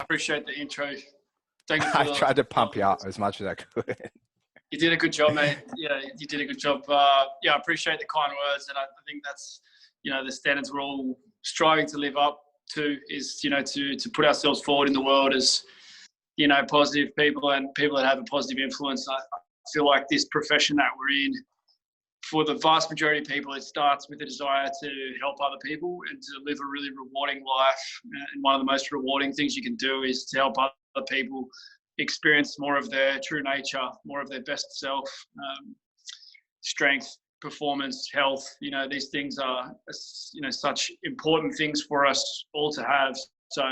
appreciate the intro. Thank you for I tried to pump you up as much as I could. You did a good job, mate. Yeah, you did a good job. I appreciate the kind words, and I think that's, the standards we're all striving to live up to is, to put ourselves forward in the world as, positive people and people that have a positive influence. I feel like this profession that we're in, for the vast majority of people, it starts with a desire to help other people and to live a really rewarding life. And one of the most rewarding things you can do is to help other people experience more of their true nature, more of their best self, strength, performance, health. These things are, such important things for us all to have. So,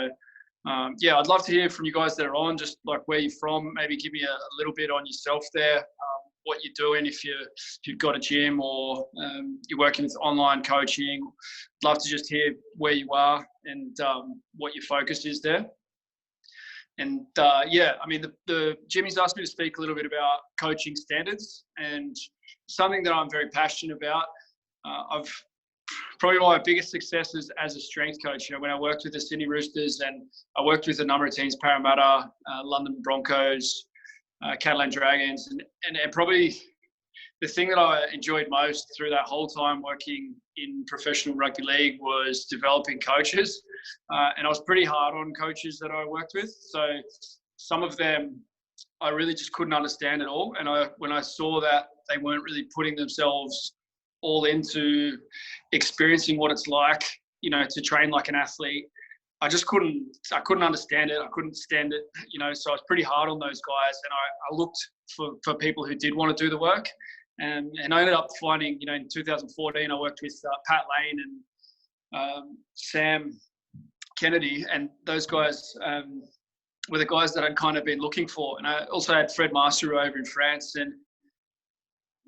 I'd love to hear from you guys that are on, just like where you're from. Maybe give me a little bit on yourself there. What you're doing, if you've got a gym or you're working with online coaching. I'd love to just hear where you are and what your focus is there. And the Jimmy's asked me to speak a little bit about coaching standards, and something that I'm very passionate about. I've probably my biggest successes as a strength coach. When I worked with the Sydney Roosters, and I worked with a number of teams, Parramatta, London Broncos, Catalan Dragons, and probably the thing that I enjoyed most through that whole time working in professional rugby league was developing coaches. And I was pretty hard on coaches that I worked with. So some of them I really just couldn't understand at all. And when I saw that they weren't really putting themselves all into experiencing what it's like, to train like an athlete, I couldn't understand it. I couldn't stand it, so I was pretty hard on those guys. And I looked for people who did want to do the work. And I ended up finding, in 2014, I worked with Pat Lane and Sam Kennedy. And those guys were the guys that I'd kind of been looking for. And I also had Fred Masteru over in France. And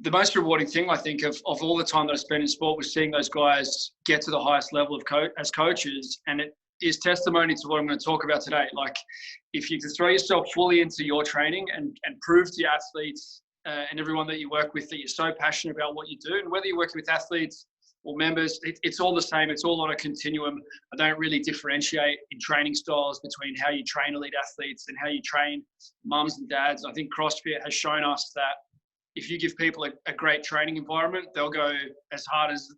the most rewarding thing, I think, of all the time that I spent in sport was seeing those guys get to the highest level of as coaches. And it is testimony to what I'm going to talk about today. Like, if you can throw yourself fully into your training and prove to your athletes and everyone that you work with that you're so passionate about what you do, and whether you're working with athletes or members, it's all the same. It's all on a continuum. I don't really differentiate in training styles between how you train elite athletes and how you train mums and dads. I think CrossFit has shown us that if you give people a great training environment, they'll go as hard as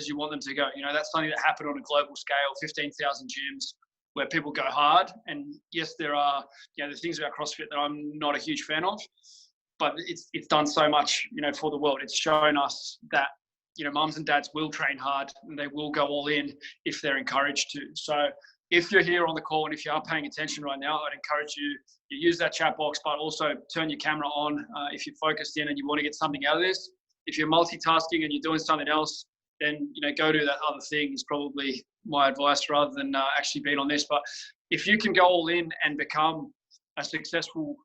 you want them to go. That's something that happened on a global scale, 15,000 gyms where people go hard. And yes, there are, the things about CrossFit that I'm not a huge fan of, but it's done so much, for the world. It's shown us that, mums and dads will train hard and they will go all in if they're encouraged to. So if you're here on the call and if you are paying attention right now, I'd encourage you use that chat box, but also turn your camera on if you're focused in and you want to get something out of this. If you're multitasking and you're doing something else, then go do that other thing is probably my advice rather than actually being on this. But if you can go all in and become a successful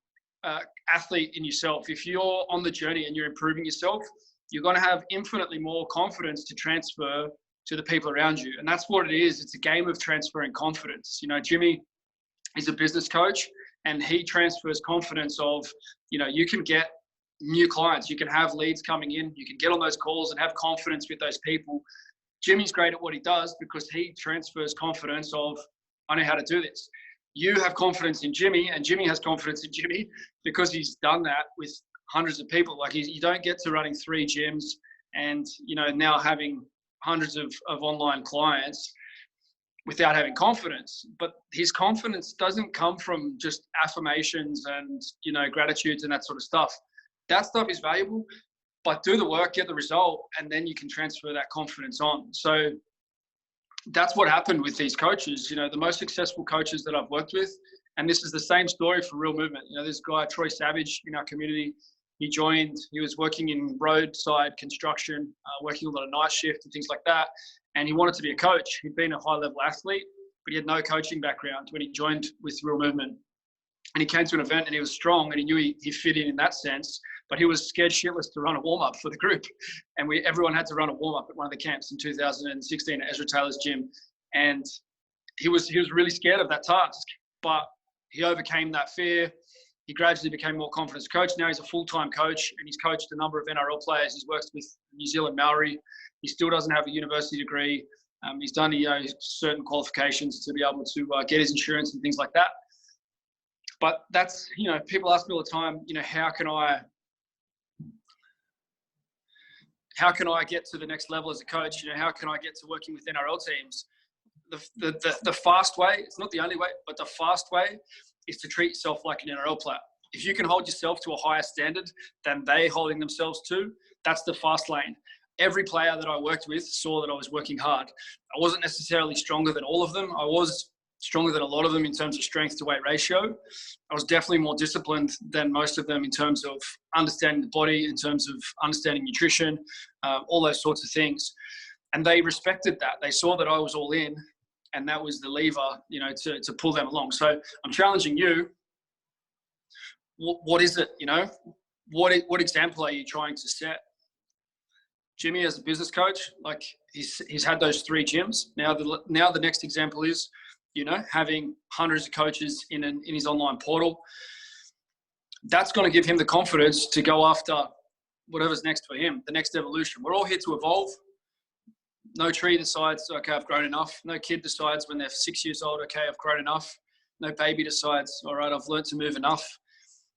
athlete in yourself, if you're on the journey and you're improving yourself, you're going to have infinitely more confidence to transfer to the people around you. And that's what it is. It's a game of transferring confidence. Jimmy is a business coach and he transfers confidence of, you can get new clients, you can have leads coming in, you can get on those calls and have confidence with those people. Jimmy's great at what he does because he transfers confidence of, I know how to do this. You have confidence in Jimmy and Jimmy has confidence in Jimmy because he's done that with hundreds of people. Like you don't get to running 3 gyms and, now having hundreds of online clients without having confidence. But his confidence doesn't come from just affirmations and, gratitudes and that sort of stuff. That stuff is valuable, but do the work, get the result, and then you can transfer that confidence on. So that's what happened with these coaches. The most successful coaches that I've worked with, and this is the same story for Real Movement. This guy, Troy Savage, in our community, he was working in roadside construction, working a lot of night shift and things like that. And he wanted to be a coach. He'd been a high level athlete, but he had no coaching background when he joined with Real Movement. And he came to an event and he was strong and he knew he fit in that sense, but he was scared shitless to run a warm up for the group. And everyone had to run a warm up at one of the camps in 2016 at Ezra Taylor's gym. And he was really scared of that task, but he overcame that fear. He gradually became more confident as a coach. Now he's a full-time coach and he's coached a number of NRL players. He's worked with New Zealand Maori. He still doesn't have a university degree. He's done certain qualifications to be able to get his insurance and things like that. But that's, people ask me all the time, how can I get to the next level as a coach? How can I get to working with NRL teams? The fast way, it's not the only way, but the fast way is to treat yourself like an NRL player. If you can hold yourself to a higher standard than they holding themselves to, that's the fast lane. Every player that I worked with saw that I was working hard. I wasn't necessarily stronger than all of them. I was stronger than a lot of them in terms of strength to weight ratio. I was definitely more disciplined than most of them in terms of understanding the body, in terms of understanding nutrition, all those sorts of things. And they respected that. They saw that I was all in, and that was the lever, to pull them along. So I'm challenging you. What is it, What example are you trying to set? Jimmy, as a business coach, like he's had those 3 gyms. Now the next example is, having hundreds of coaches in his online portal. That's going to give him the confidence to go after whatever's next for him, the next evolution. We're all here to evolve. No tree decides, okay, I've grown enough. No kid decides when they're 6 years old, okay, I've grown enough. No baby decides, all right, I've learned to move enough.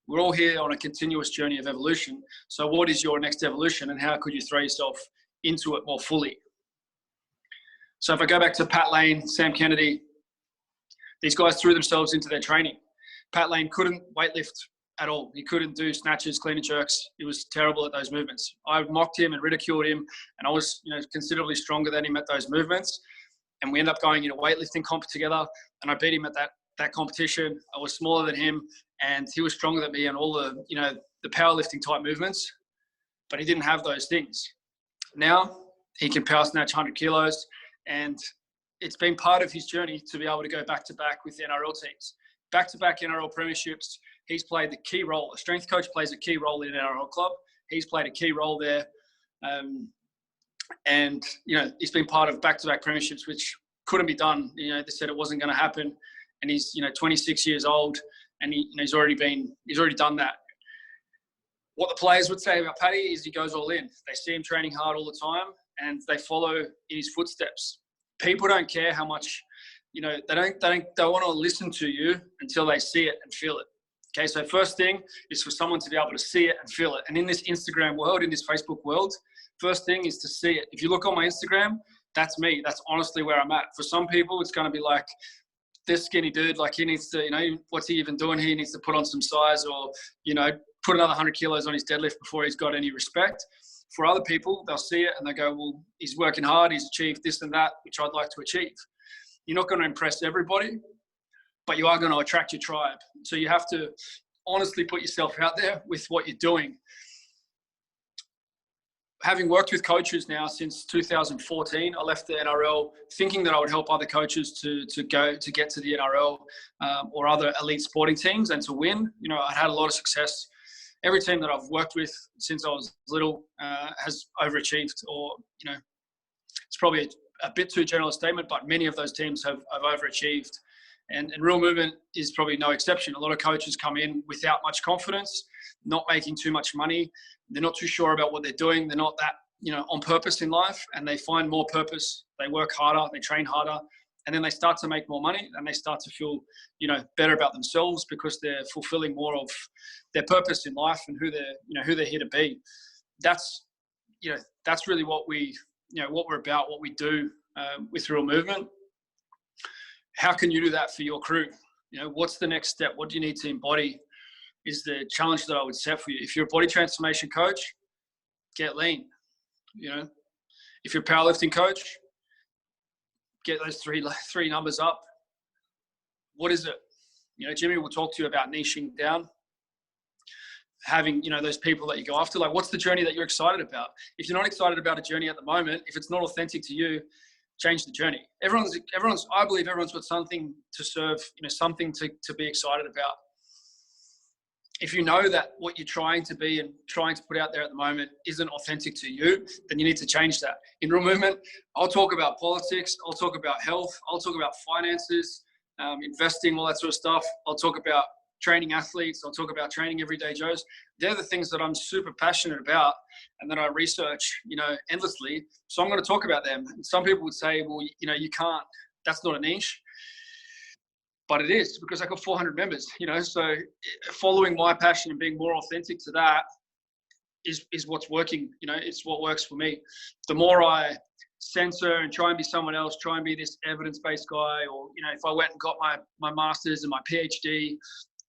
We're all here on a continuous journey of evolution. So what is your next evolution, and how could you throw yourself into it more fully? So if I go back to Pat Lane, Sam Kennedy, these guys threw themselves into their training. Pat Lane couldn't weightlift at all. He couldn't do snatches, clean and jerks. He was terrible at those movements. I mocked him and ridiculed him, and I was considerably stronger than him at those movements. And we ended up going in a weightlifting comp together, and I beat him at that competition. I was smaller than him, and he was stronger than me on all the powerlifting type movements, but he didn't have those things. Now he can power snatch 100 kilos, and it's been part of his journey to be able to go back-to-back with NRL teams. Back-to-back NRL premierships, he's played the key role. A strength coach plays a key role in an NRL club. He's played a key role there. And he's been part of back-to-back premierships, which couldn't be done. They said it wasn't going to happen. And he's, 26 years old, and he's already done that. What the players would say about Paddy is he goes all in. They see him training hard all the time, and they follow in his footsteps. People don't care how much, they want to listen to you until they see it and feel it. Okay, so first thing is for someone to be able to see it and feel it. And in this Instagram world, in this Facebook world, first thing is to see it. If you look on my Instagram, that's me. That's honestly where I'm at. For some people, it's going to be like, this skinny dude, like he needs to, what's he even doing? He needs to put on some size, or, put another 100 kilos on his deadlift before he's got any respect. For other people, they'll see it and they go, well, he's working hard. He's achieved this and that, which I'd like to achieve. You're not going to impress everybody, but you are going to attract your tribe. So you have to honestly put yourself out there with what you're doing. Having worked with coaches now since 2014, I left the NRL thinking that I would help other coaches to get to the NRL or other elite sporting teams and to win. I had a lot of success. Every team that I've worked with since I was little has overachieved, or, it's probably a bit too general a statement, but many of those teams have overachieved. And Real Movement is probably no exception. A lot of coaches come in without much confidence, not making too much money. They're not too sure about what they're doing. They're not that, on purpose in life, and they find more purpose. They work harder, they train harder, and then they start to make more money, and they start to feel, better about themselves because they're fulfilling more of their purpose in life and who they're here to be. That's really what what we're about, what we do with Real Movement. How can you do that for your crew? What's the next step? What do you need to embody is the challenge that I would set for you. If you're a body transformation coach, get lean. If you're a powerlifting coach, get those three numbers up. What is it? Jimmy will talk to you about niching down, having, those people that you go after. Like, what's the journey that you're excited about? If you're not excited about a journey at the moment, if it's not authentic to you, change the journey. I believe everyone's got something to serve, something to be excited about. If you know that what you're trying to be and trying to put out there at the moment isn't authentic to you, then you need to change that. In Real Movement, I'll talk about politics, I'll talk about health, I'll talk about finances, investing, all that sort of stuff. I'll talk about training athletes, I'll talk about training everyday Joes. They're the things that I'm super passionate about and that I research, endlessly. So I'm going to talk about them. And some people would say, well, you can't, that's not a niche. but it is because I got 400 members, so following my passion and being more authentic to that is what's working. It's what works for me. The more I censor and try and be someone else, try and be this evidence-based guy, or, if I went and got my master's and my PhD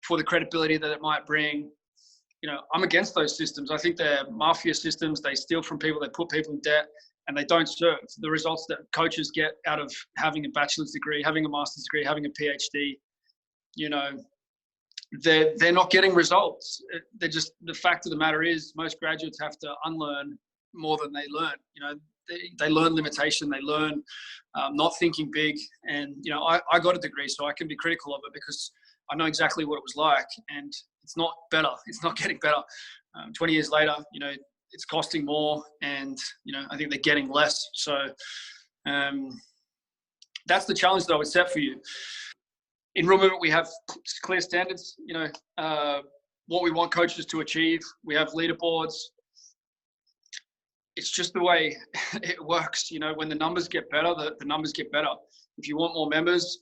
for the credibility that it might bring, I'm against those systems. I think they're mafia systems. They steal from people, they put people in debt, and they don't serve. The results that coaches get out of having a bachelor's degree, having a master's degree, having a PhD, they're not getting results. They're just, the fact of the matter is most graduates have to unlearn more than they learn. They learn limitation, they learn not thinking big. And, I got a degree, so I can be critical of it because I know exactly what it was like, and it's not better. It's not getting better. 20 years later, it's costing more, and, I think they're getting less. So that's the challenge that I would set for you. In Real Movement, we have clear standards, what we want coaches to achieve. We have leaderboards. It's just the way it works. When the numbers get better, the numbers get better. If you want more members,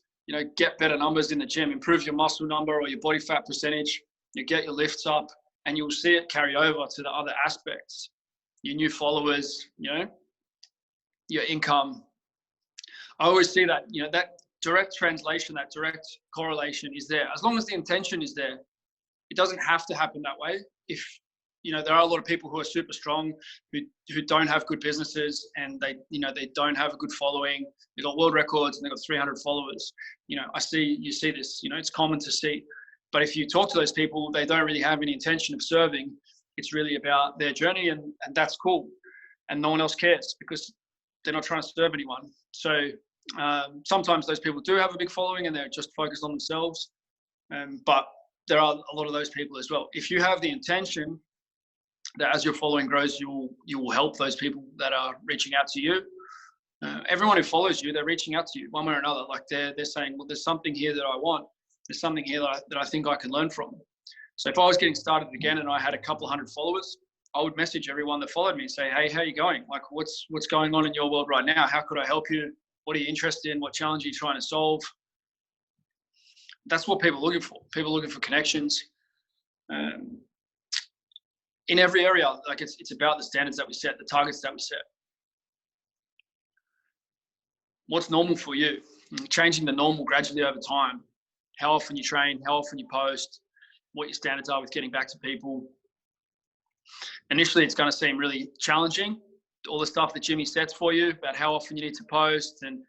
get better numbers in the gym, improve your muscle number or your body fat percentage, you get your lifts up, and you'll see it carry over to the other aspects, your new followers, your income. I always see that, that direct translation, that direct correlation is there. As long as the intention is there, it doesn't have to happen that way. If, there are a lot of people who are super strong, who don't have good businesses, and they don't have a good following. They've got world records and they've got 300 followers. You see this, it's common to see. But if you talk to those people, they don't really have any intention of serving. It's really about their journey, and that's cool. And no one else cares because they're not trying to serve anyone. So sometimes those people do have a big following and they're just focused on themselves. But there are a lot of those people as well. If you have the intention that as your following grows, you will help those people that are reaching out to you. Everyone who follows you, they're reaching out to you one way or another. Like they're saying, well, there's something here that I want. There's something here that I think I can learn from. So if I was getting started again and I had a couple hundred followers, I would message everyone that followed me and say, hey, how are you going? Like, what's going on in your world right now? How could I help you? What are you interested in? What challenge are you trying to solve? That's what people are looking for. People are looking for connections. In every area, like it's about the standards that we set, the targets that we set. What's normal for you? Changing the normal gradually over time. How often you train, how often you post, what your standards are with getting back to people. Initially, it's going to seem really challenging. All the stuff that Jimmy sets for you about how often you need to post and,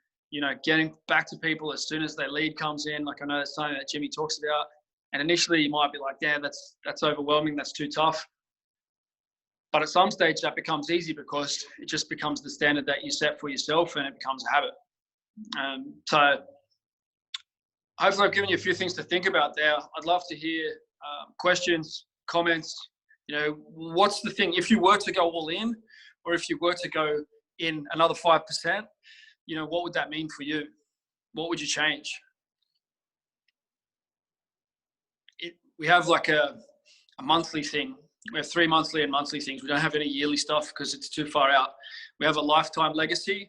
getting back to people as soon as their lead comes in. Like I know that's something that Jimmy talks about. And initially you might be like, yeah, that's overwhelming. That's too tough. But at some stage that becomes easy because it just becomes the standard that you set for yourself and it becomes a habit. So hopefully I've given you a few things to think about there. I'd love to hear questions, comments. What's the thing? If you were to go all in, or if you were to go in another 5%, what would that mean for you? What would you change? We have like a monthly thing. We have 3 monthly and monthly things. We don't have any yearly stuff because it's too far out. We have a lifetime legacy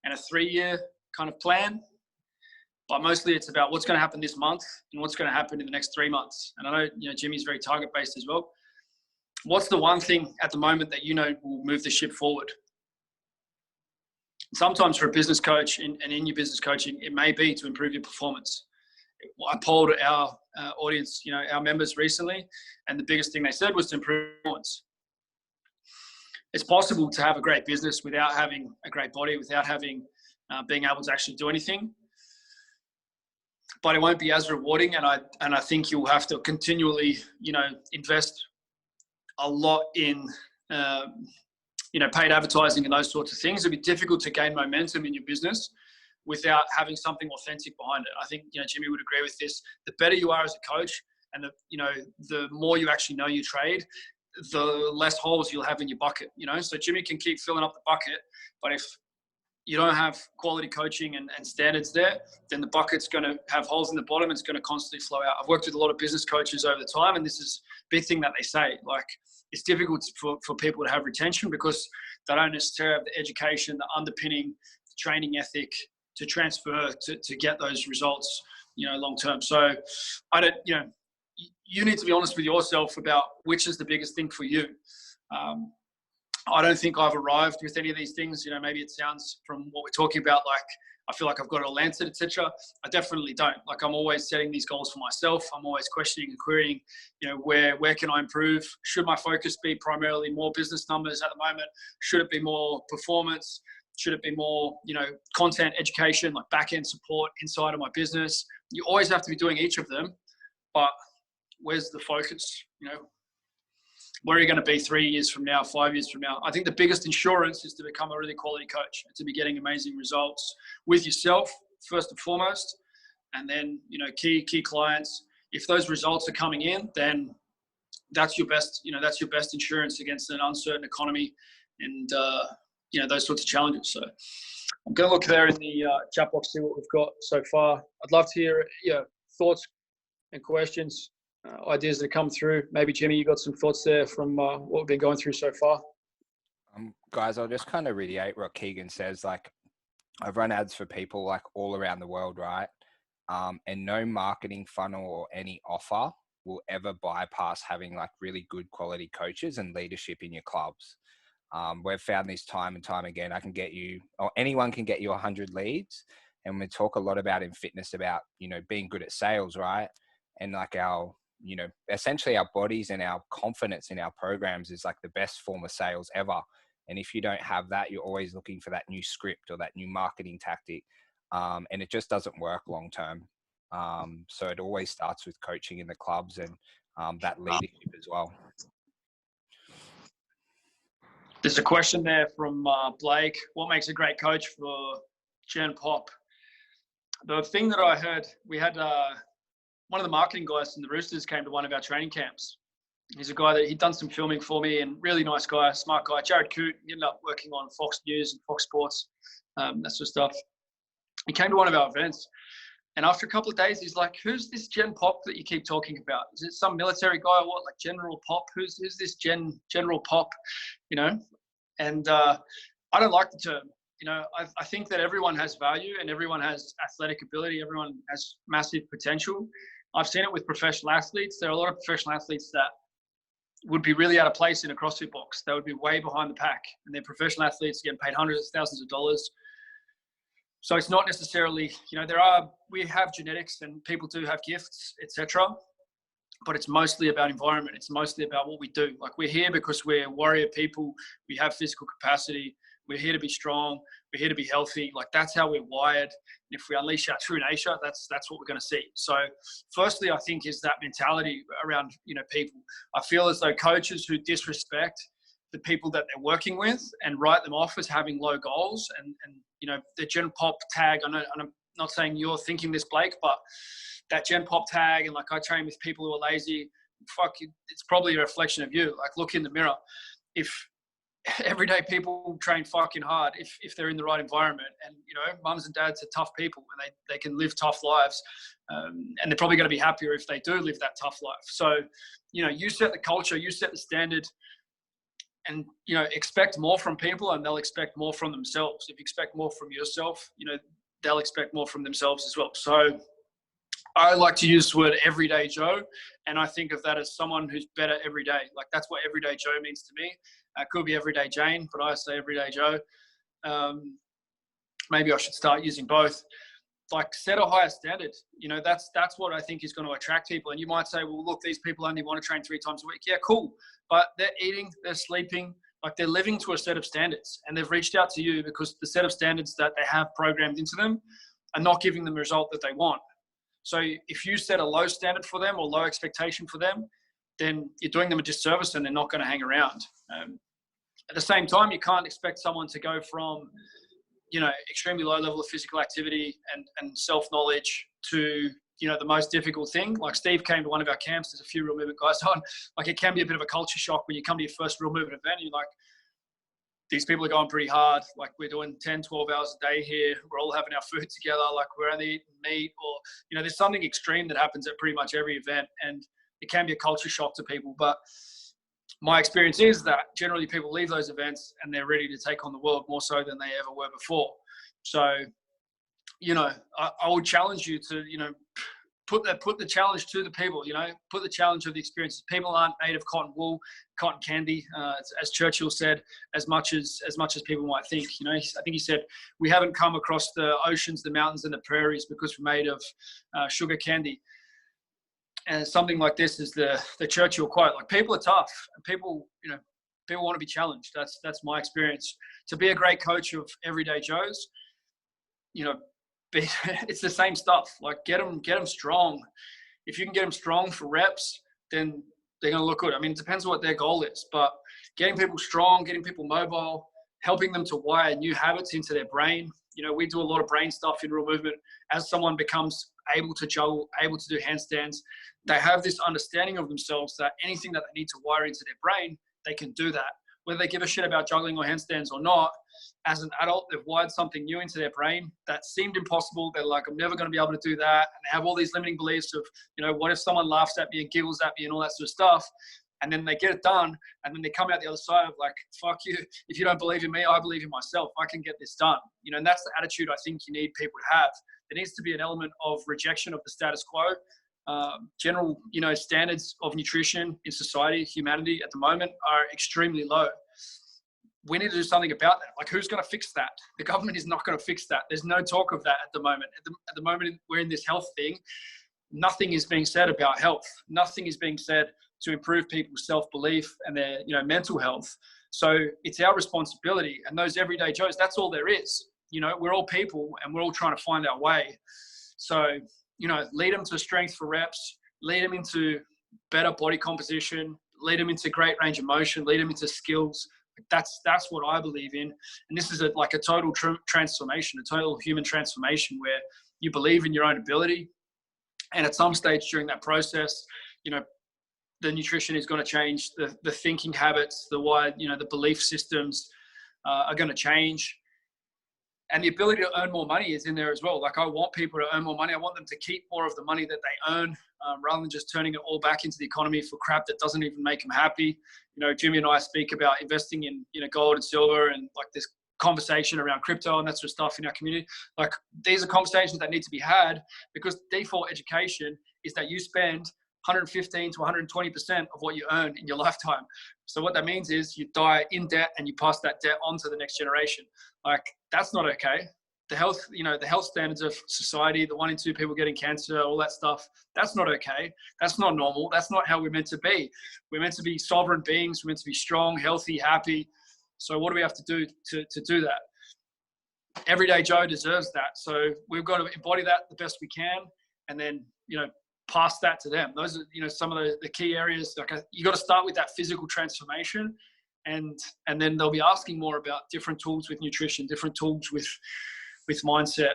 and a 3-year kind of plan. But mostly it's about what's going to happen this month and what's going to happen in the next 3 months. And I know, Jimmy's very target-based as well. What's the one thing at the moment that will move the ship forward? Sometimes for a business coach and in your business coaching, it may be to improve your performance. I polled our audience, our members recently, and the biggest thing they said was to improve performance. It's possible to have a great business without having a great body, without having being able to actually do anything. But it won't be as rewarding, and I think you'll have to continually, invest a lot in, paid advertising and those sorts of things. It'll be difficult to gain momentum in your business without having something authentic behind it. I think, Jimmy would agree with this. The better you are as a coach and the more you actually know your trade, the less holes you'll have in your bucket, So Jimmy can keep filling up the bucket, but if you don't have quality coaching and standards there, then the bucket's going to have holes in the bottom. It's going to constantly flow out. I've worked with a lot of business coaches over the time, and this is a big thing that they say. Like, it's difficult for people to have retention because they don't necessarily have the education, the underpinning, the training ethic to transfer to get those results long term. So I don't, you need to be honest with yourself about which is the biggest thing for you. I don't think I've arrived with any of these things. Maybe it sounds from what we're talking about like I feel like I've got it all answered, etc. I definitely don't. Like I'm always setting these goals for myself. I'm always questioning and querying, where can I improve? Should my focus be primarily more business numbers at the moment? Should it be more performance? Should it be more, content, education, like back-end support inside of my business? You always have to be doing each of them, but where's the focus? Where are you going to be 3 years from now, 5 years from now? I think the biggest insurance is to become a really quality coach and to be getting amazing results with yourself, first and foremost, and then, key clients. If those results are coming in, then that's your best, that's your best insurance against an uncertain economy and, those sorts of challenges. So I'm going to look there in the chat box, see what we've got so far. I'd love to hear thoughts and questions, ideas that come through. Maybe Jimmy, you got some thoughts there from what we've been going through so far. Guys, I'll just kind of reiterate what Keegan says. Like, I've run ads for people like all around the world, right? And no marketing funnel or any offer will ever bypass having like really good quality coaches and leadership in your clubs. We've found this time and time again. I can get you, or anyone can get you 100 leads. And we talk a lot about in fitness about, being good at sales, right? And like our, essentially our bodies and our confidence in our programs is like the best form of sales ever. And if you don't have that, you're always looking for that new script or that new marketing tactic. And it just doesn't work long term. So it always starts with coaching in the clubs and that leadership as well. There's a question there from Blake. What makes a great coach for Gen Pop? The thing that I heard, we had one of the marketing guys from the Roosters came to one of our training camps. He's a guy that he'd done some filming for me and really nice guy, smart guy. Jared Coote, he ended up working on Fox News and Fox Sports, that sort of stuff. He came to one of our events. And after a couple of days, he's like, who's this Gen Pop that you keep talking about? Is it some military guy or what? Like General Pop? Who's this General Pop? And I don't like the term. I think that everyone has value and everyone has athletic ability. Everyone has massive potential. I've seen it with professional athletes. There are a lot of professional athletes that would be really out of place in a CrossFit box. They would be way behind the pack. And they're professional athletes getting paid hundreds of thousands of dollars. So it's not necessarily, we have genetics and people do have gifts, etc. But it's mostly about environment. It's mostly about what we do. Like we're here because we're warrior people. We have physical capacity. We're here to be strong. We're here to be healthy. Like that's how we're wired. And if we unleash our true nature, that's what we're going to see. So firstly, I think is that mentality around, people. I feel as though coaches who disrespect the people that they're working with and write them off as having low goals and the Gen Pop tag. And I'm not saying you're thinking this, Blake, but that Gen Pop tag and like I train with people who are lazy, it's probably a reflection of you. Like look in the mirror. If everyday people train fucking hard, if they're in the right environment and, mums and dads are tough people and they can live tough lives and they're probably going to be happier if they do live that tough life. So, you set the culture, you set the standard and, expect more from people and they'll expect more from themselves. If you expect more from yourself, they'll expect more from themselves as well. So I like to use the word everyday Joe. And I think of that as someone who's better every day. Like that's what everyday Joe means to me. It could be everyday Jane, but I say everyday Joe. Maybe I should start using both. Like set a higher standard. That's what I think is going to attract people. And you might say, well, look, these people only want to train 3 times a week. Yeah, cool. But they're eating, they're sleeping, like they're living to a set of standards. And they've reached out to you because the set of standards that they have programmed into them are not giving them the result that they want. So if you set a low standard for them or low expectation for them, then you're doing them a disservice and they're not going to hang around. At the same time, you can't expect someone to go from, extremely low level of physical activity and self-knowledge to, the most difficult thing. Like Steve came to one of our camps. There's a few real movement guys on. Like it can be a bit of a culture shock when you come to your first real movement event. And you're like, these people are going pretty hard. Like we're doing 10, 12 hours a day here. We're all having our food together. Like we're only eating meat or, there's something extreme that happens at pretty much every event. And it can be a culture shock to people. But my experience is that generally people leave those events and they're ready to take on the world more so than they ever were before. So, I would challenge you to, put the challenge to the people, put the challenge of the experiences. People aren't made of cotton wool, cotton candy, as Churchill said, as much as people might think. I think he said, we haven't come across the oceans, the mountains and the prairies because we're made of sugar candy. And something like this is the Churchill quote. Like, people are tough, and people want to be challenged. That's my experience. To be a great coach of everyday Joes, it's the same stuff. Like, get them strong. If you can get them strong for reps, then they're going to look good. I mean, it depends on what their goal is, but getting people strong, getting people mobile, helping them to wire new habits into their brain. We do a lot of brain stuff in Real Movement. As someone becomes able to juggle, able to do handstands, they have this understanding of themselves that anything that they need to wire into their brain, they can do that. Whether they give a shit about juggling or handstands or not, as an adult, they've wired something new into their brain that seemed impossible. They're like, I'm never going to be able to do that. And they have all these limiting beliefs of, what if someone laughs at me and giggles at me and all that sort of stuff. And then they get it done. And then they come out the other side of like, fuck you. If you don't believe in me, I believe in myself. I can get this done. And that's the attitude I think you need people to have. There needs to be an element of rejection of the status quo. General, standards of nutrition in society, humanity at the moment are extremely low. We need to do something about that. Like, who's going to fix that? The government is not going to fix that. There's no talk of that at the moment. At the moment, we're in this health thing. Nothing is being said about health. Nothing is being said to improve people's self-belief and their, mental health. So it's our responsibility. And those everyday Joes, that's all there is. We're all people and we're all trying to find our way. So, lead them to strength for reps, lead them into better body composition, lead them into great range of motion, lead them into skills. That's what I believe in. And this is a total transformation, a total human transformation where you believe in your own ability. And at some stage during that process, the nutrition is going to change, the thinking habits, the belief systems are going to change. And the ability to earn more money is in there as well. Like, I want people to earn more money. I want them to keep more of the money that they earn, rather than just turning it all back into the economy for crap that doesn't even make them happy. Jimmy and I speak about investing in, gold and silver and like this conversation around crypto and that sort of stuff in our community. Like, these are conversations that need to be had, because default education is that you spend 115 to 120% of what you earn in your lifetime. So what that means is you die in debt and you pass that debt on to the next generation. Like, that's not okay. The health, the health standards of society, the 1 in 2 people getting cancer, all that stuff, that's not okay. That's not normal. That's not how we're meant to be. We're meant to be sovereign beings. We're meant to be strong, healthy, happy. So what do we have to do to do that? Everyday Joe deserves that. So we've got to embody that the best we can, and then, pass that to them. Those are, some of the key areas. Like, you got to start with that physical transformation, and then they'll be asking more about different tools with nutrition, different tools with mindset.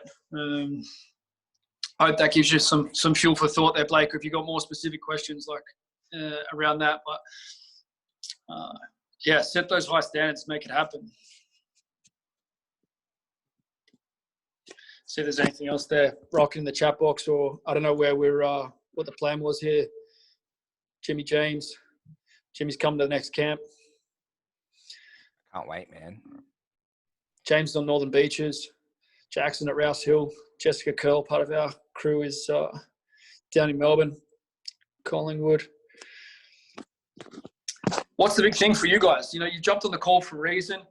I hope that gives you some fuel for thought there, Blake. If you've got more specific questions around that, but set those high standards, make it happen. See if there's anything else there, Rock, in the chat box, or I don't know where we're what the plan was here. Jimmy's coming to the next camp. Can't wait, man. James is on Northern Beaches. Jackson at Rouse Hill. Jessica Curl, part of our crew, is down in Melbourne, Collingwood. What's the big thing for you guys? You jumped on the call for a reason.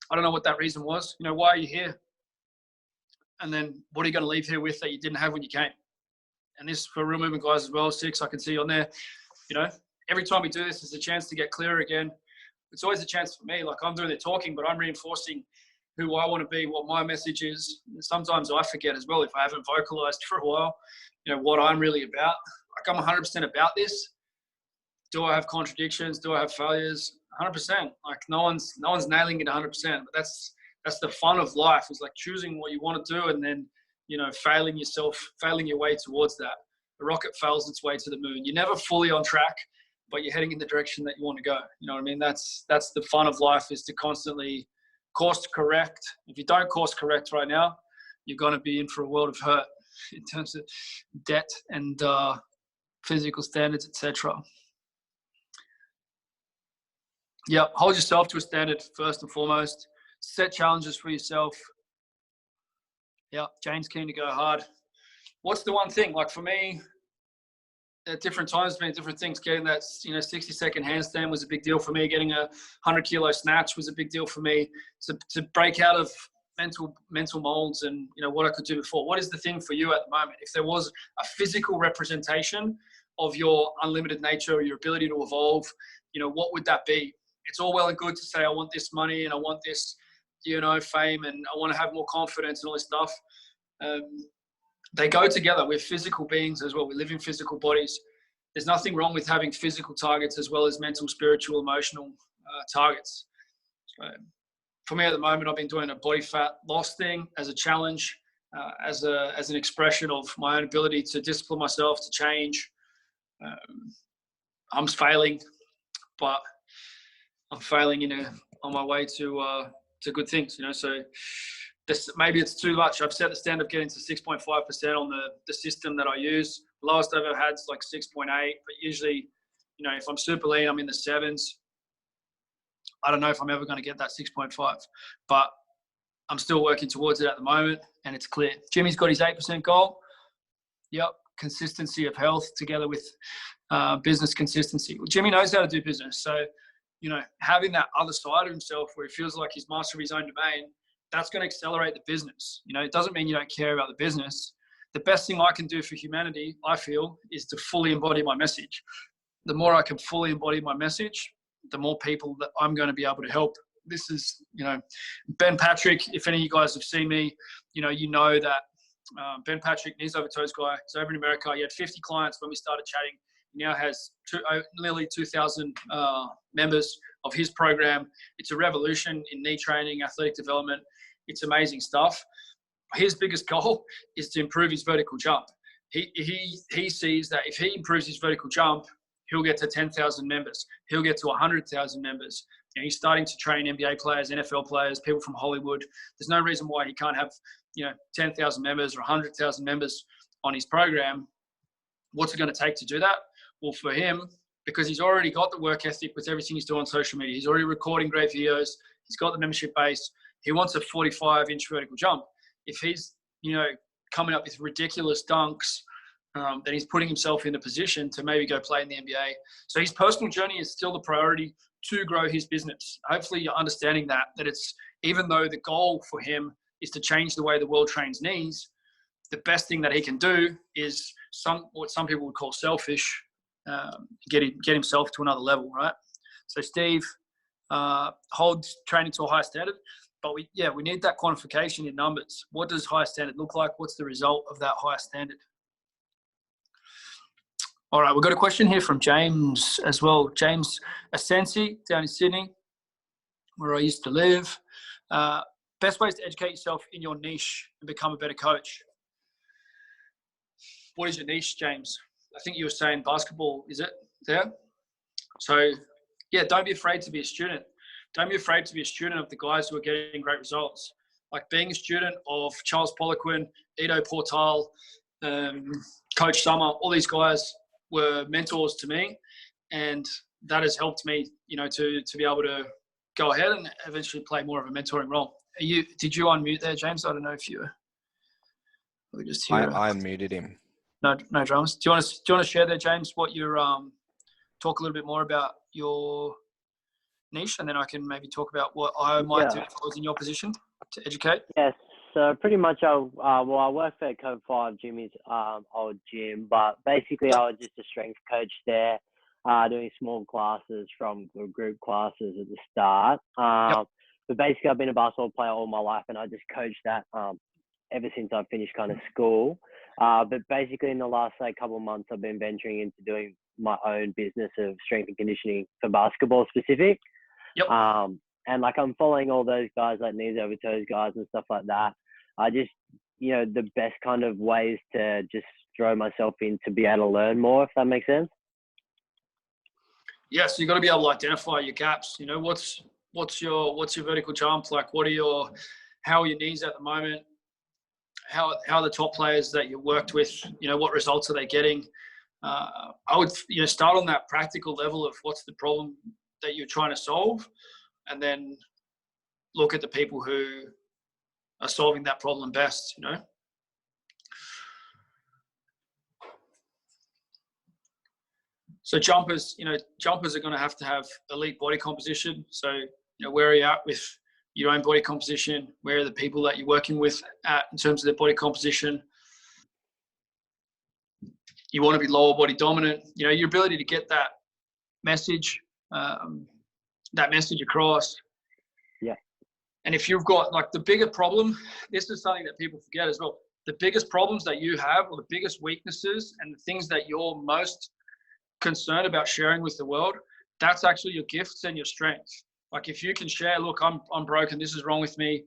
I don't know what that reason was. Why are you here? And then what are you going to leave here with that you didn't have when you came? And this for Real Movement guys as well, 6, I can see on there. Every time we do this, it's a chance to get clear again. It's always a chance for me. Like, I'm doing the talking, but I'm reinforcing who I want to be, what my message is. And sometimes I forget as well, if I haven't vocalized for a while, what I'm really about. Like, I'm 100% about this. Do I have contradictions? Do I have failures? 100%. Like, no one's nailing it 100%. But that's the fun of life, is like choosing what you want to do and then, failing your way towards that. The rocket fails its way to the moon. You're never fully on track, but you're heading in the direction that you want to go. You know what I mean? That's the fun of life, is to constantly course correct. If you don't course correct right now, you're going to be in for a world of hurt in terms of debt and physical standards, etc. Yeah, hold yourself to a standard first and foremost. Set challenges for yourself. Yeah, Jane's keen to go hard. What's the one thing? Like for me, at different times, been different things. Getting that 60-second handstand was a big deal for me. Getting a 100-kilo snatch was a big deal for me. To break out of mental molds and what I could do before. What is the thing for you at the moment? If there was a physical representation of your unlimited nature or your ability to evolve, what would that be? It's all well and good to say I want this money and I want this fame and I want to have more confidence and all this stuff. They go together. We're physical beings as well. We live in physical bodies. There's nothing wrong with having physical targets as well as mental, spiritual, emotional targets. So for me at the moment, I've been doing a body fat loss thing as a challenge, as an expression of my own ability to discipline myself, to change. I'm failing, but I'm failing on my way to good things, So maybe it's too much. I've set the standard of getting to 6.5% on the system that I use. The lowest I've ever had is like 6.8, but usually, if I'm super lean, I'm in the 7s. I don't know if I'm ever going to get that 6.5, but I'm still working towards it at the moment, and it's clear. Jimmy's got his 8% goal. Yep, consistency of health together with business consistency. Well, Jimmy knows how to do business, so having that other side of himself where he feels like he's master of his own domain, that's going to accelerate the business. It doesn't mean you don't care about the business. The best thing I can do for humanity, I feel, is to fully embody my message. The more I can fully embody my message, the more people that I'm going to be able to help. This is, Ben Patrick, if any of you guys have seen me, you know that Ben Patrick, knees over toes guy, is over in America. He had 50 clients when we started chatting. He now has nearly 2,000 members of his program. It's a revolution in knee training, athletic development. It's amazing stuff. His biggest goal is to improve his vertical jump. He sees that if he improves his vertical jump, he'll get to 10,000 members. He'll get to 100,000 members. He's starting to train NBA players, NFL players, people from Hollywood. There's no reason why he can't have 10,000 members or 100,000 members on his program. What's it going to take to do that? Well, for him, because he's already got the work ethic with everything he's doing on social media, he's already recording great videos, he's got the membership base, he wants a 45-inch vertical jump. If he's, coming up with ridiculous dunks, then he's putting himself in a position to maybe go play in the NBA. So his personal journey is still the priority to grow his business. Hopefully you're understanding that it's, even though the goal for him is to change the way the world trains knees, the best thing that he can do is what some people would call selfish, get himself to another level, right? So Steve holds training to a high standard, but we need that quantification in numbers. What does high standard look like? What's the result of that high standard? All right, we've got a question here from James as well. James Asensi down in Sydney, where I used to live. Best ways to educate yourself in your niche and become a better coach. What is your niche, James? I think you were saying basketball, is it there? So, don't be afraid to be a student. Don't be afraid to be a student of the guys who are getting great results. Like being a student of Charles Poliquin, Ido Portal, Coach Summer, all these guys were mentors to me, and that has helped me, to be able to go ahead and eventually play more of a mentoring role. Did you unmute there, James? I don't know if you were just here. I unmuted him. No dramas. Do you want to share there, James, what you're talk a little bit more about your niche, and then I can maybe talk about what I might do if I was in your position to educate? Yes. So pretty much I worked at Code 5, Jimmy's old gym, but basically I was just a strength coach there, doing small classes from group classes at the start. But basically I've been a basketball player all my life, and I just coached that ever since I finished kind of school. But basically in the last couple of months, I've been venturing into doing my own business of strength and conditioning for basketball specific. Yep. And I'm following all those guys like knees over toes guys and stuff like that. I just, the best kind of ways to just throw myself in to be able to learn more, if that makes sense. Yeah, so you got to be able to identify your gaps. What's your vertical jump like? How are your knees at the moment? How are the top players that you worked with? What results are they getting? I would start on that practical level of what's the problem that you're trying to solve, and then look at the people who are solving that problem best, you know. So jumpers are going to have elite body composition. So, where are you at with your own body composition? Where are the people that you're working with at in terms of their body composition? You want to be lower body dominant. Your ability to get that message across. Yeah. And if you've got the bigger problem, this is something that people forget as well. The biggest problems that you have, or the biggest weaknesses, and the things that you're most concerned about sharing with the world, that's actually your gifts and your strengths. If you can share, look, I'm broken, this is wrong with me,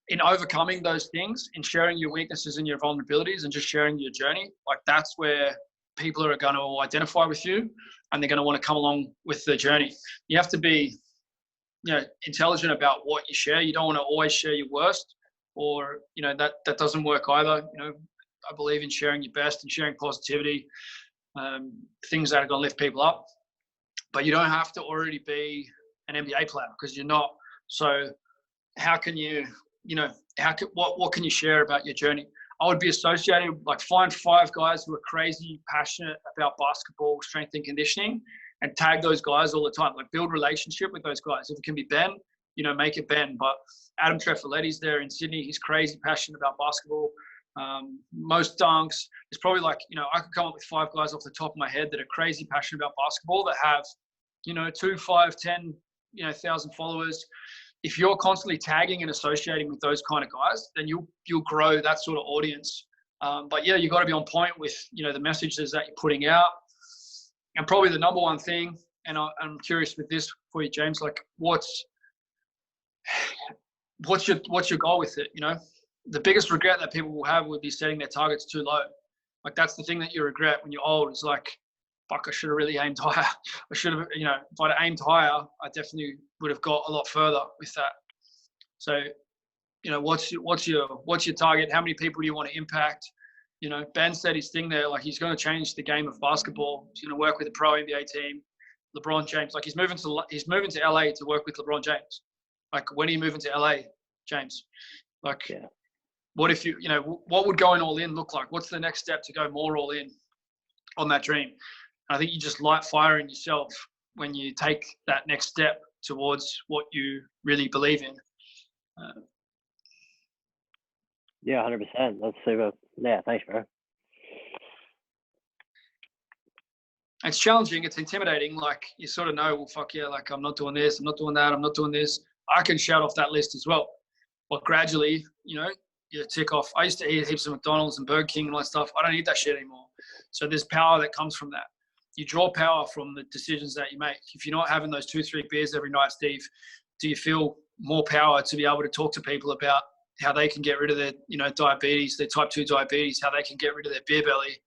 in overcoming those things, in sharing your weaknesses and your vulnerabilities and just sharing your journey, that's where people are going to identify with you, and they're going to want to come along with the journey. You have to be intelligent about what you share. You don't want to always share your worst, or that doesn't work either. I believe in sharing your best and sharing positivity, things that are going to lift people up. But you don't have to already be an NBA player, because you're not. So how can you, what can you share about your journey? I would be associated, find 5 guys who are crazy passionate about basketball, strength and conditioning, and tag those guys all the time. Build relationship with those guys. If it can be Ben, make it Ben. But Adam Trefoletti's there in Sydney. He's crazy passionate about basketball. Most dunks. It's probably I could come up with 5 guys off the top of my head that are crazy passionate about basketball, that have 2, 5, 10 1,000 followers. If you're constantly tagging and associating with those kind of guys, then you'll grow that sort of audience. But yeah, you got to be on point with the messages that you're putting out. And probably the number one thing, and I'm curious with this for you, James, what's your goal with it? The biggest regret that people will have would be setting their targets too low. That's the thing that you regret when you're old. Is fuck, I should have really aimed higher. I should have, if I'd aimed higher, I definitely would have got a lot further with that. So, what's your target? How many people do you want to impact? Ben said his thing there, he's going to change the game of basketball. He's going to work with a pro NBA team. LeBron James, he's moving to LA to work with LeBron James. When are you moving to LA, James? Yeah. What if what would going all in look like? What's the next step to go more all in on that dream? And I think you just light fire in yourself when you take that next step towards what you really believe in. Yeah, 100%. That's super. Yeah, thanks, bro. It's challenging. It's intimidating. You sort of know, well, fuck yeah, I'm not doing this. I'm not doing that. I'm not doing this. I can shout off that list as well. But gradually, you tick off. I used to eat heaps of McDonald's and Burger King and all that stuff. I don't eat that shit anymore. So there's power that comes from that. You draw power from the decisions that you make. If you're not having those 2-3 beers every night, Steve, do you feel more power to be able to talk to people about how they can get rid of their, diabetes, their type 2 diabetes, how they can get rid of their beer belly?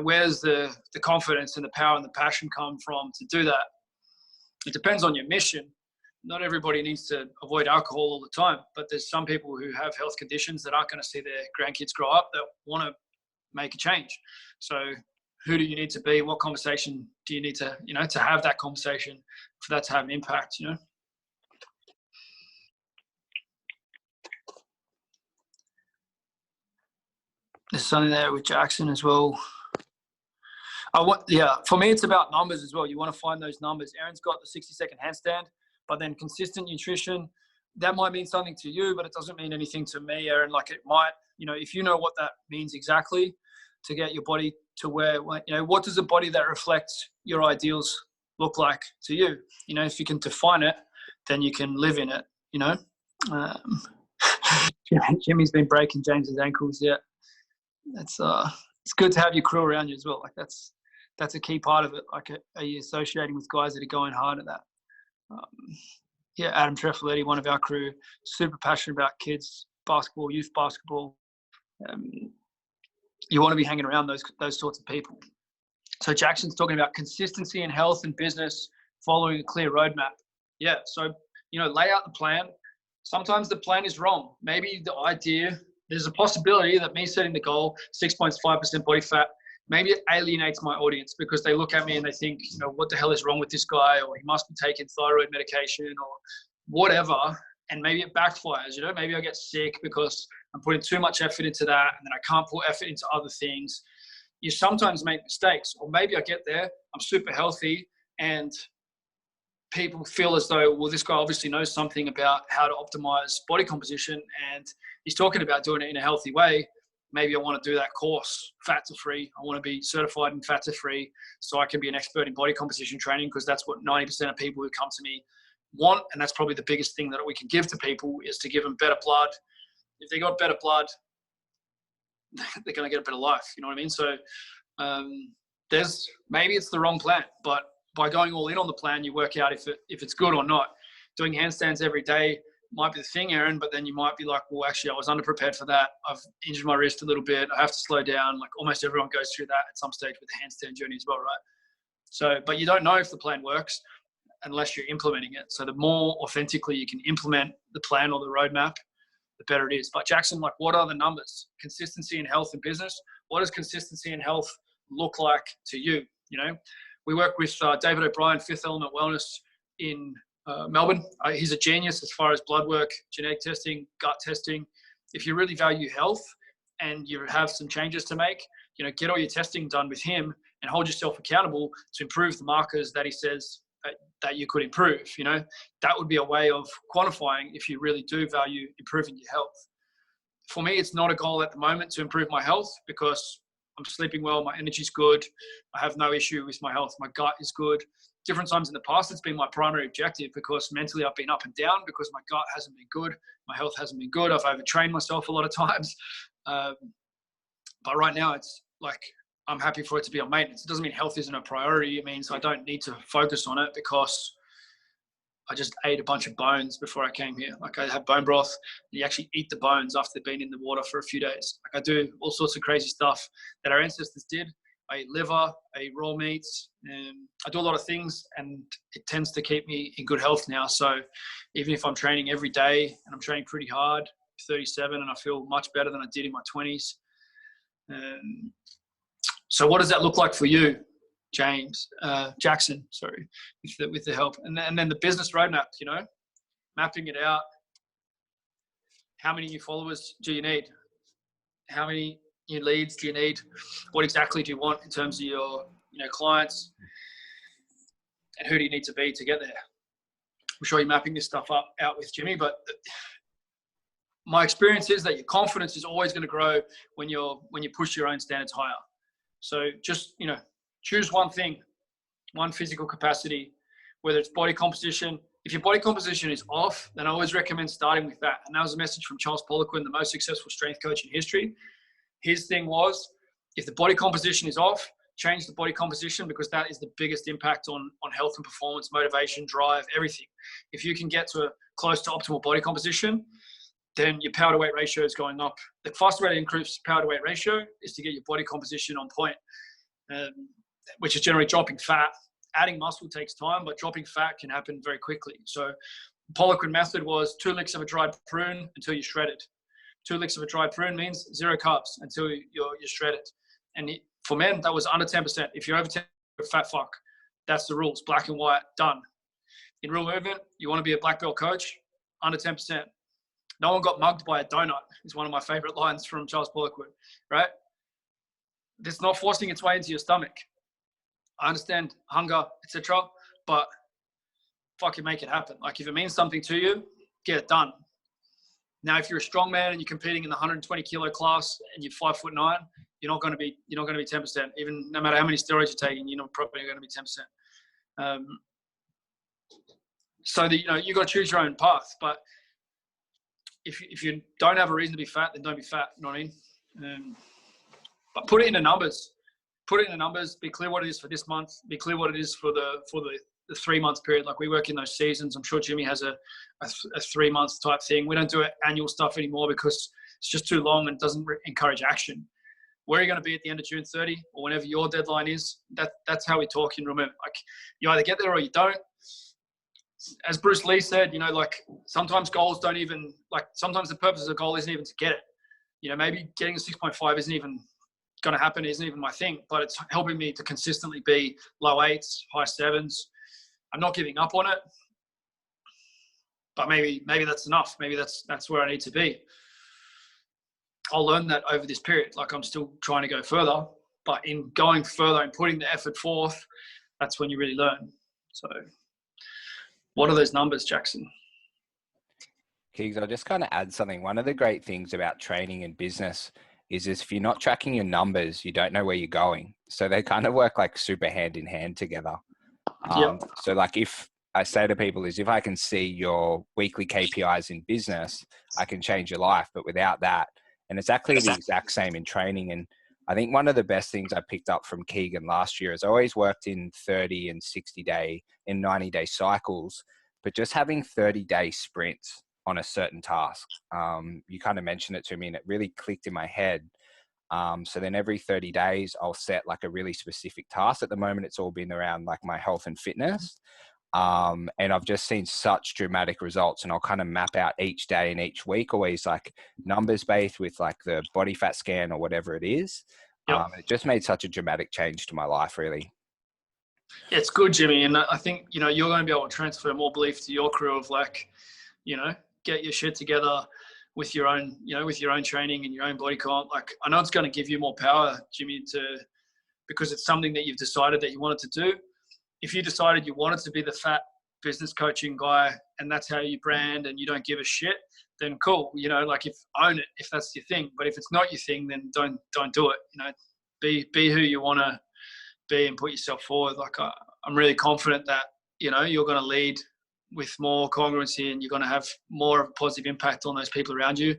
Where's the confidence and the power and the passion come from to do that? It depends on your mission. Not everybody needs to avoid alcohol all the time, but there's some people who have health conditions that aren't going to see their grandkids grow up that want to make a change. So who do you need to be? What conversation do you need to, to have that conversation for that to have an impact, There's something there with Jackson as well. For me, it's about numbers as well. You want to find those numbers. Aaron's got the 60-second handstand, but then consistent nutrition, that might mean something to you, but it doesn't mean anything to me, Aaron. It might, if you know what that means exactly to get your body to where, what does a body that reflects your ideals look like to you? If you can define it, then you can live in it, Jimmy's been breaking James's ankles. Yeah. It's good to have your crew around you as well. That's a key part of it. Are you associating with guys that are going hard at that? Adam Trefoletti, one of our crew, super passionate about kids basketball, youth basketball. You want to be hanging around those sorts of people. So Jackson's talking about consistency in health and business, following a clear roadmap. Yeah, so lay out the plan. Sometimes the plan is wrong. Maybe the idea, there's a possibility that me setting the goal, 6.5% body fat, maybe it alienates my audience because they look at me and they think, what the hell is wrong with this guy? Or he must be taking thyroid medication or whatever. and maybe it backfires, maybe I get sick because I'm putting too much effort into that and then I can't put effort into other things. You sometimes make mistakes, or maybe I get there, I'm super healthy, and people feel as though, well, this guy obviously knows something about how to optimize body composition and he's talking about doing it in a healthy way. Maybe I want to do that course, fats are free. I want to be certified in fats are free so I can be an expert in body composition training, because that's what 90% of people who come to me want. And that's probably the biggest thing that we can give to people, is to give them better blood. If they got better blood, they're going to get a better life. You know what I mean? So maybe it's the wrong plan, but by going all in on the plan, you work out if it's good or not. Doing handstands every day might be the thing, Aaron, but then you might be like, well, actually, I was underprepared for that. I've injured my wrist a little bit. I have to slow down. Like almost everyone goes through that at some stage with the handstand journey as well, right? So, but you don't know if the plan works unless you're implementing it. So the more authentically you can implement the plan or the roadmap, the better it is. But Jackson, like, what are the numbers? Consistency in health and business. What does consistency in health look like to you? We work with David O'Brien, Fifth Element Wellness in Melbourne. He's a genius as far as blood work, genetic testing, gut testing. If you really value health and you have some changes to make, get all your testing done with him and hold yourself accountable to improve the markers that he says that you could improve. That would be a way of quantifying if you really do value improving your health. For me, it's not a goal at the moment to improve my health, because I'm sleeping well, my energy's good, I have no issue with my health, my gut is good. Different times in the past, it's been my primary objective, because mentally I've been up and down because my gut hasn't been good, my health hasn't been good, I've overtrained myself a lot of times. But right now it's like, I'm happy for it to be on maintenance. It doesn't mean health isn't a priority. It means I don't need to focus on it because I just ate a bunch of bones before I came here. Like, I have bone broth. You actually eat the bones after they've been in the water for a few days. Like, I do all sorts of crazy stuff that our ancestors did. I eat liver, I eat raw meats, and I do a lot of things, and it tends to keep me in good health now. So even if I'm training every day and I'm training pretty hard, 37, and I feel much better than I did in my 20s. So what does that look like for you, Jackson, sorry, with the help? And then the business roadmap, mapping it out. How many new followers do you need? How many new leads do you need? What exactly do you want in terms of your clients? And who do you need to be to get there? I'm sure you're mapping this stuff out with Jimmy, but my experience is that your confidence is always going to grow when you push your own standards higher. So just, choose one thing, one physical capacity, whether it's body composition. If your body composition is off, then I always recommend starting with that. And that was a message from Charles Poliquin, the most successful strength coach in history. His thing was, if the body composition is off, change the body composition, because that is the biggest impact on health and performance, motivation, drive, everything. If you can get to close to optimal body composition, then your power to weight ratio is going up. The fastest way to increase power to weight ratio is to get your body composition on point, which is generally dropping fat. Adding muscle takes time, but dropping fat can happen very quickly. So the Poliquin method was 2 licks of a dried prune until you're shredded. 2 licks of a dried prune means 0 carbs until you're shredded. And for men, that was under 10%. If you're over 10%, you're a fat fuck. That's the rules, black and white, done. In real movement, you want to be a black belt coach, under 10%. No one got mugged by a donut is one of my favorite lines from Charles Poliquin, right? It's not forcing its way into your stomach. I understand hunger, etc., but fucking make it happen. Like, if it means something to you, get it done. Now, if you're a strong man and you're competing in the 120 kilo class and you're 5'9", you're not going to be 10%. Even no matter how many steroids you're taking, you're not probably going to be 10%. So that you got to choose your own path. But if you don't have a reason to be fat, then don't be fat. You know what I mean? But put it into numbers. Put it into numbers. Be clear what it is for this month. Be clear what it is for the 3-month period. Like, we work in those seasons. I'm sure Jimmy has a 3-month type thing. We don't do annual stuff anymore because it's just too long and doesn't encourage action. Where are you going to be at the end of June 30 or whenever your deadline is? That's how we talk in Remember. Like, you either get there or you don't. As Bruce Lee said, sometimes goals don't even, sometimes the purpose of the goal isn't even to get it. Maybe getting a 6.5 isn't even going to happen, isn't even my thing, but it's helping me to consistently be low 8s, high 7s. I'm not giving up on it. but maybe that's enough. Maybe that's where I need to be. I'll learn that over this period. Like, I'm still trying to go further, but in going further and putting the effort forth, that's when you really learn. So what are those numbers, Jackson? Keegs, I'll just kind of add something. One of the great things about training and business is if you're not tracking your numbers, you don't know where you're going. So they kind of work like super hand in hand together. So like, if I say to people is, if I can see your weekly KPIs in business, I can change your life. But without that, and it's actually the exact same in training. And I think one of the best things I picked up from Keegan last year is I always worked in 30 and 60 day and 90-day cycles, but just having 30-day sprints on a certain task. You kind of mentioned it to me and it really clicked in my head. So then every 30 days, I'll set like a really specific task. At the moment, it's all been around like my health and fitness. And I've just seen such dramatic results, and I'll kind of map out each day and each week, always like numbers based with like the body fat scan or whatever it is. It just made such a dramatic change to my life, really. Yeah, it's good, Jimmy. And I think, you're going to be able to transfer more belief to your crew of like, get your shit together with your own, with your own training and your own body comp. Like, I know it's going to give you more power, Jimmy, because it's something that you've decided that you wanted to do. If you decided you wanted to be the fat business coaching guy and that's how you brand and you don't give a shit, then cool. Like, own it if that's your thing. But if it's not your thing, then don't do it. Be who you want to be and put yourself forward. Like, I'm really confident that, you're going to lead with more congruency and you're going to have more of a positive impact on those people around you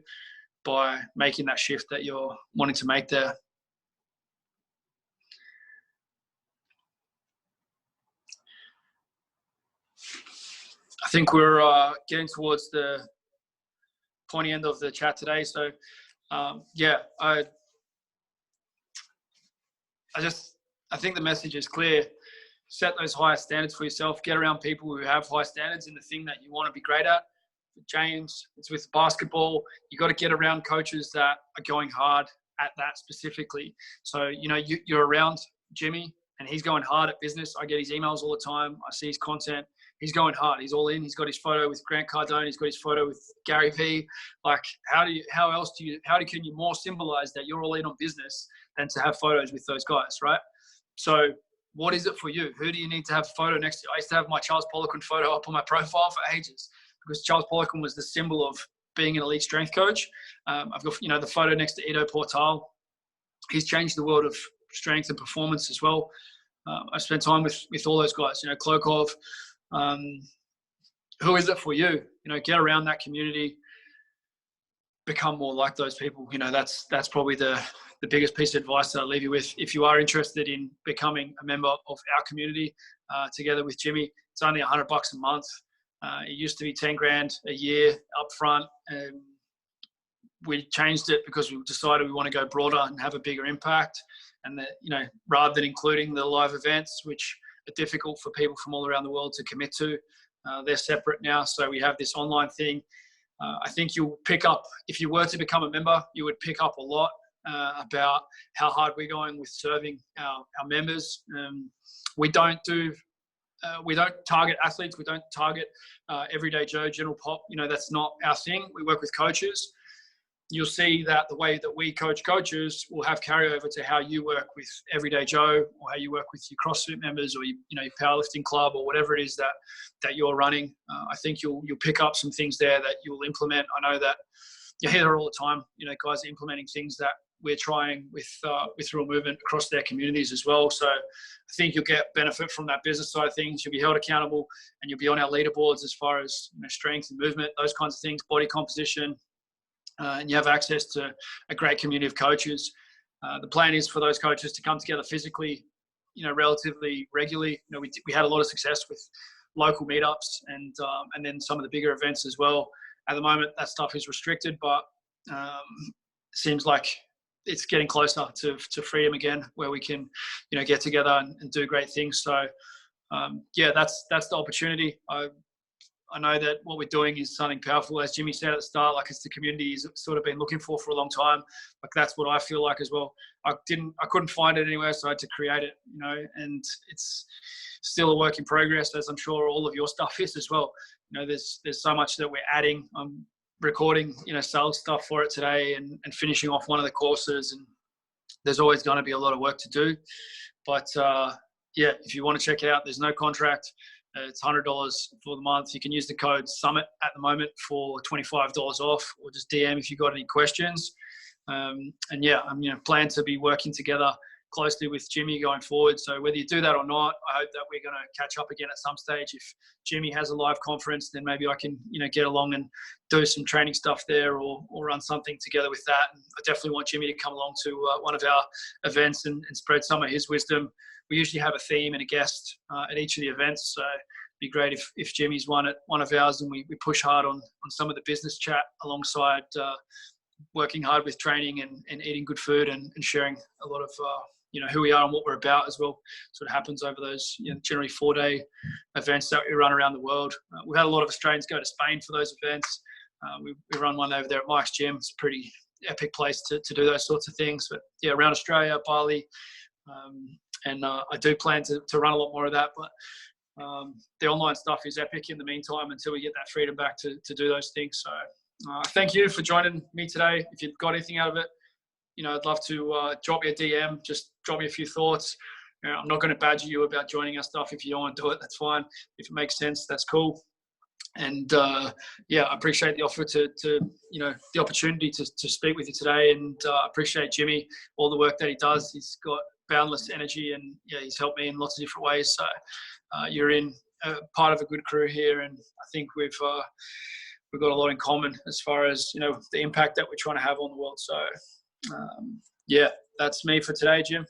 by making that shift that you're wanting to make there. I think we're getting towards the pointy end of the chat today. So, I think the message is clear. Set those higher standards for yourself. Get around people who have high standards in the thing that you want to be great at. For James, it's with basketball. You got to get around coaches that are going hard at that specifically. So, you're around Jimmy and he's going hard at business. I get his emails all the time. I see his content. He's going hard. He's all in. He's got his photo with Grant Cardone. He's got his photo with Gary Vee. Like, how can you more symbolize that you're all in on business than to have photos with those guys, right? So what is it for you? Who do you need to have a photo next to? I used to have my Charles Poliquin photo up on my profile for ages because Charles Poliquin was the symbol of being an elite strength coach. I've got, the photo next to Ido Portal. He's changed the world of strength and performance as well. I spent time with all those guys, Klokov. Who is it for you? Get around that community, become more like those people. That's probably the biggest piece of advice that I'll leave you with. If you are interested in becoming a member of our community, together with Jimmy, it's only $100 a month. It used to be 10 grand a year up front. We changed it because we decided we want to go broader and have a bigger impact. And that, rather than including the live events, which are difficult for people from all around the world to commit to, they're separate now. So we have this online thing. I think you'll pick up, if you were to become a member, you would pick up a lot about how hard we're going with serving our members. We don't target athletes. We don't target everyday Joe, general pop. That's not our thing. We work with coaches. You'll see that the way that we coach coaches will have carryover to how you work with everyday Joe, or how you work with your CrossFit members, or your powerlifting club, or whatever it is that you're running. I think you'll pick up some things there that you'll implement. I know that you hear it all the time. Guys are implementing things that we're trying with Real Movement across their communities as well. So I think you'll get benefit from that business side of things. You'll be held accountable, and you'll be on our leaderboards as far as strength and movement, those kinds of things, body composition. And you have access to a great community of coaches. The plan is for those coaches to come together physically, relatively regularly. We had a lot of success with local meetups and then some of the bigger events as well. At the moment, that stuff is restricted, but seems like it's getting closer to freedom again, where we can, get together and do great things. So, that's the opportunity. I know that what we're doing is something powerful, as Jimmy said at the start. Like, it's the community he's sort of been looking for a long time. Like, that's what I feel like as well. I couldn't find it anywhere, so I had to create it, and it's still a work in progress, as I'm sure all of your stuff is as well. You know, there's so much that we're adding. I'm recording, sales stuff for it today and finishing off one of the courses, and there's always going to be a lot of work to do. But yeah, if you want to check it out, there's no contract. It's $100 for the month. You can use the code SUMMIT at the moment for $25 off, or just DM if you've got any questions. And yeah, I'm plan to be working together closely with Jimmy going forward. So whether you do that or not, I hope that we're going to catch up again at some stage. If Jimmy has a live conference, then maybe I can get along and do some training stuff there, or run something together with that. And I definitely want Jimmy to come along to one of our events and spread some of his wisdom. We usually have a theme and a guest at each of the events, so it'd be great if Jimmy's one at one of ours, and we push hard on some of the business chat alongside working hard with training and eating good food and sharing a lot of who we are and what we're about as well. So it happens over those generally 4-day events that we run around the world. We've had a lot of Australians go to Spain for those events. We run one over there at Mike's Gym. It's a pretty epic place to do those sorts of things. But yeah, around Australia, Bali, and I do plan to run a lot more of that. But the online stuff is epic in the meantime until we get that freedom back to do those things. So thank you for joining me today. If you've got anything out of it, I'd love to drop me a DM, just drop me a few thoughts. I'm not going to badger you about joining our stuff. If you don't want to do it, that's fine. If it makes sense, that's cool. And yeah, I appreciate the offer to the opportunity to speak with you today, and appreciate Jimmy, all the work that he does. He's got boundless energy, and yeah, he's helped me in lots of different ways. So you're in part of a good crew here, and I think we've got a lot in common as far as the impact that we're trying to have on the world. So yeah, that's me for today, Jim.